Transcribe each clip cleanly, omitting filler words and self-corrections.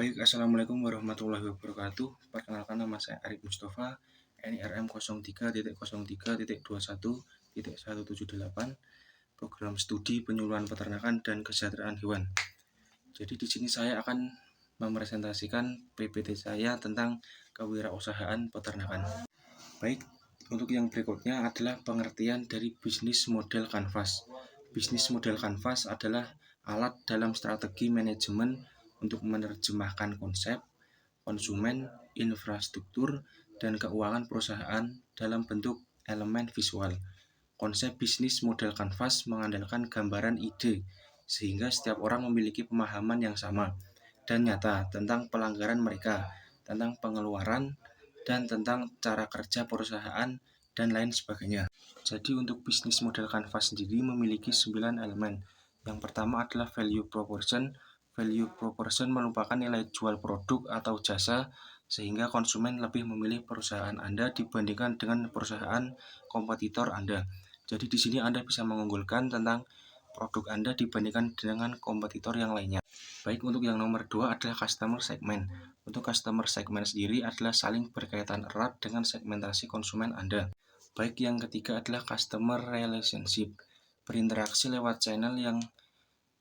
Baik, Assalamualaikum warahmatullahi wabarakatuh. Perkenalkan, nama saya Arif Mustafa, NIRM 03.03.21.178, Program Studi Penyuluhan Peternakan dan Kesejahteraan Hewan. Jadi di sini saya akan mepresentasikan PPT saya tentang kewirausahaan peternakan. Baik, untuk yang berikutnya adalah pengertian dari bisnis model kanvas. Bisnis model kanvas adalah alat dalam strategi manajemen untuk menerjemahkan konsep, konsumen, infrastruktur, dan keuangan perusahaan dalam bentuk elemen visual. Konsep bisnis model kanvas mengandalkan gambaran ide, sehingga setiap orang memiliki pemahaman yang sama dan nyata tentang pelanggaran mereka, tentang pengeluaran, dan tentang cara kerja perusahaan, dan lain sebagainya. Jadi untuk bisnis model kanvas sendiri memiliki 9 elemen. Yang pertama adalah value proposition. Value proposition merupakan nilai jual produk atau jasa sehingga konsumen lebih memilih perusahaan Anda dibandingkan dengan perusahaan kompetitor Anda. Jadi di sini Anda bisa mengunggulkan tentang produk Anda dibandingkan dengan kompetitor yang lainnya. Baik, untuk yang nomor 2 adalah customer segment. Untuk customer segment sendiri adalah saling berkaitan erat dengan segmentasi konsumen Anda. Baik, yang ketiga adalah customer relationship. Berinteraksi lewat channel yang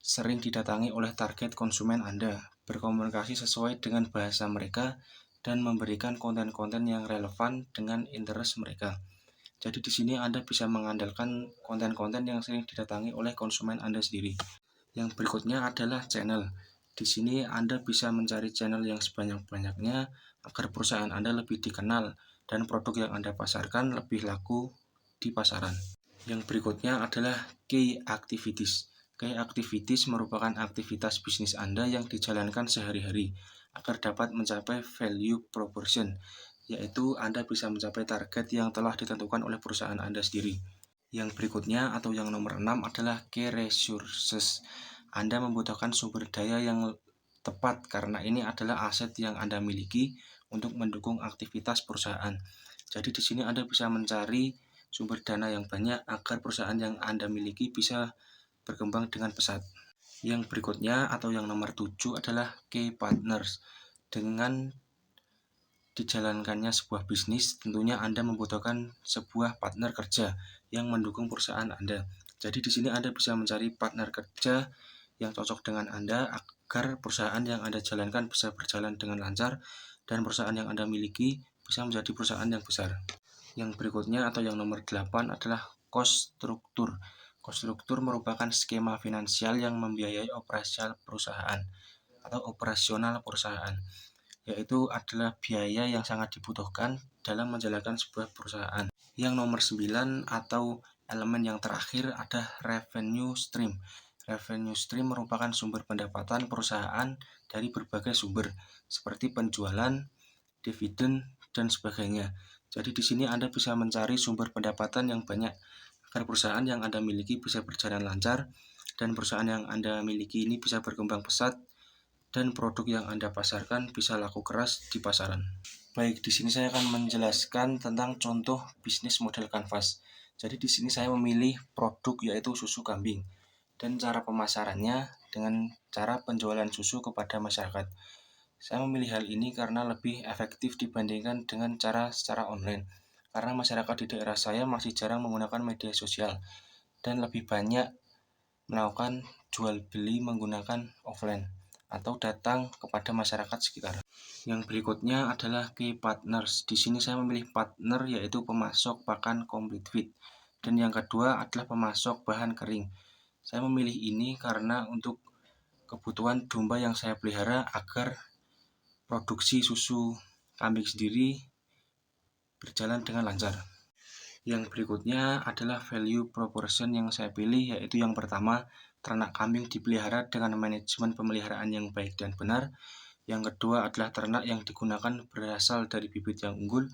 sering didatangi oleh target konsumen Anda, berkomunikasi sesuai dengan bahasa mereka, dan memberikan konten-konten yang relevan dengan interest mereka. Jadi di sini Anda bisa mengandalkan konten-konten yang sering didatangi oleh konsumen Anda sendiri. Yang berikutnya adalah channel. Di sini Anda bisa mencari channel yang sebanyak-banyaknya agar perusahaan Anda lebih dikenal dan produk yang Anda pasarkan lebih laku di pasaran. Yang berikutnya adalah key activities. Key activities merupakan aktivitas bisnis Anda yang dijalankan sehari-hari agar dapat mencapai value proposition, yaitu Anda bisa mencapai target yang telah ditentukan oleh perusahaan Anda sendiri. Yang berikutnya atau yang nomor 6 adalah key resources. Anda membutuhkan sumber daya yang tepat karena ini adalah aset yang Anda miliki untuk mendukung aktivitas perusahaan. Jadi di sini Anda bisa mencari sumber dana yang banyak agar perusahaan yang Anda miliki bisa berkembang dengan pesat. Yang berikutnya atau yang nomor 7 adalah key partners. Dengan dijalankannya sebuah bisnis, tentunya Anda membutuhkan sebuah partner kerja yang mendukung perusahaan Anda. Jadi di sini Anda bisa mencari partner kerja yang cocok dengan Anda agar perusahaan yang Anda jalankan bisa berjalan dengan lancar dan perusahaan yang Anda miliki bisa menjadi perusahaan yang besar. Yang berikutnya atau yang nomor 8 adalah cost struktur. Cost struktur merupakan skema finansial yang membiayai operasional perusahaan, yaitu adalah biaya yang sangat dibutuhkan dalam menjalankan sebuah perusahaan. Yang nomor 9 atau elemen yang terakhir ada revenue stream. Revenue stream merupakan sumber pendapatan perusahaan dari berbagai sumber seperti penjualan, dividen, dan sebagainya. Jadi di sini Anda bisa mencari sumber pendapatan yang banyak agar perusahaan yang Anda miliki bisa berjalan lancar dan perusahaan yang Anda miliki ini bisa berkembang pesat dan produk yang Anda pasarkan bisa laku keras di pasaran. Baik, di sini saya akan menjelaskan tentang contoh bisnis model kanvas. Jadi di sini saya memilih produk yaitu susu kambing dan cara pemasarannya dengan cara penjualan susu kepada masyarakat. Saya memilih hal ini karena lebih efektif dibandingkan dengan cara secara online. Karena masyarakat di daerah saya masih jarang menggunakan media sosial dan lebih banyak melakukan jual beli menggunakan offline atau datang kepada masyarakat sekitar. Yang berikutnya adalah key partners. Di sini saya memilih partner yaitu pemasok pakan complete feed. Dan yang kedua adalah pemasok bahan kering. Saya memilih ini karena untuk kebutuhan domba yang saya pelihara agar produksi susu kambing sendiri berjalan dengan lancar. Yang berikutnya adalah value proposition yang saya pilih, yaitu yang pertama, ternak kambing dipelihara dengan manajemen pemeliharaan yang baik dan benar. Yang kedua adalah ternak yang digunakan berasal dari bibit yang unggul.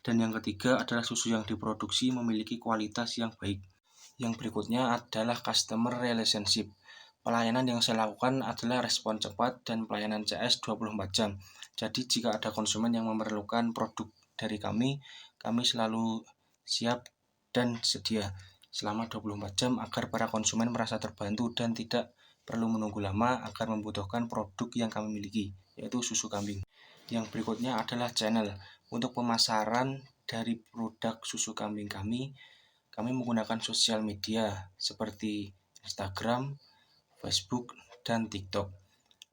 Dan yang ketiga adalah susu yang diproduksi memiliki kualitas yang baik. Yang berikutnya adalah customer relationship. Pelayanan yang saya lakukan adalah respon cepat dan pelayanan CS 24 jam. Jadi jika ada konsumen yang memerlukan produk dari kami selalu siap dan sedia selama 24 jam agar para konsumen merasa terbantu dan tidak perlu menunggu lama agar membutuhkan produk yang kami miliki. yaitu susu kambing. Yang berikutnya adalah channel. Untuk pemasaran dari produk susu kambing kami menggunakan sosial media seperti Instagram, Facebook, dan TikTok.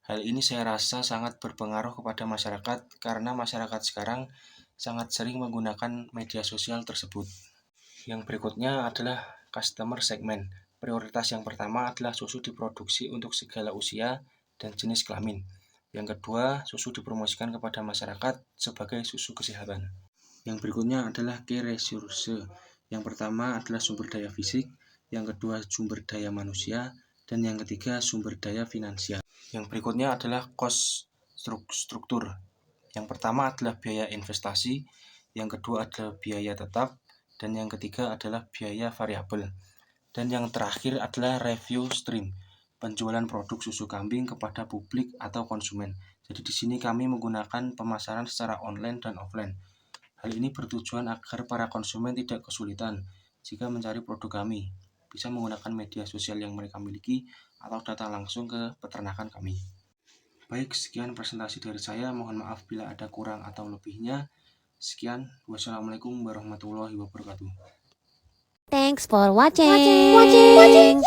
Hal ini saya rasa sangat berpengaruh kepada masyarakat karena masyarakat sekarang sangat sering menggunakan media sosial tersebut. Yang berikutnya adalah customer segment. Prioritas yang pertama adalah susu diproduksi untuk segala usia dan jenis kelamin. Yang kedua, susu dipromosikan kepada masyarakat sebagai susu kesehatan. Yang berikutnya adalah key resource. Yang pertama adalah sumber daya fisik, yang kedua sumber daya manusia, dan yang ketiga sumber daya finansial. Yang berikutnya adalah cost struktur. Yang pertama adalah biaya investasi, yang kedua adalah biaya tetap, dan yang ketiga adalah biaya variabel. Dan yang terakhir adalah revenue stream, penjualan produk susu kambing kepada publik atau konsumen. Jadi di sini kami menggunakan pemasaran secara online dan offline. Hal ini bertujuan agar para konsumen tidak kesulitan jika mencari produk kami, bisa menggunakan media sosial yang mereka miliki atau datang langsung ke peternakan kami. Baik, sekian presentasi dari saya. Mohon maaf bila ada kurang atau lebihnya. Sekian, wassalamualaikum warahmatullahi wabarakatuh. Thanks for watching.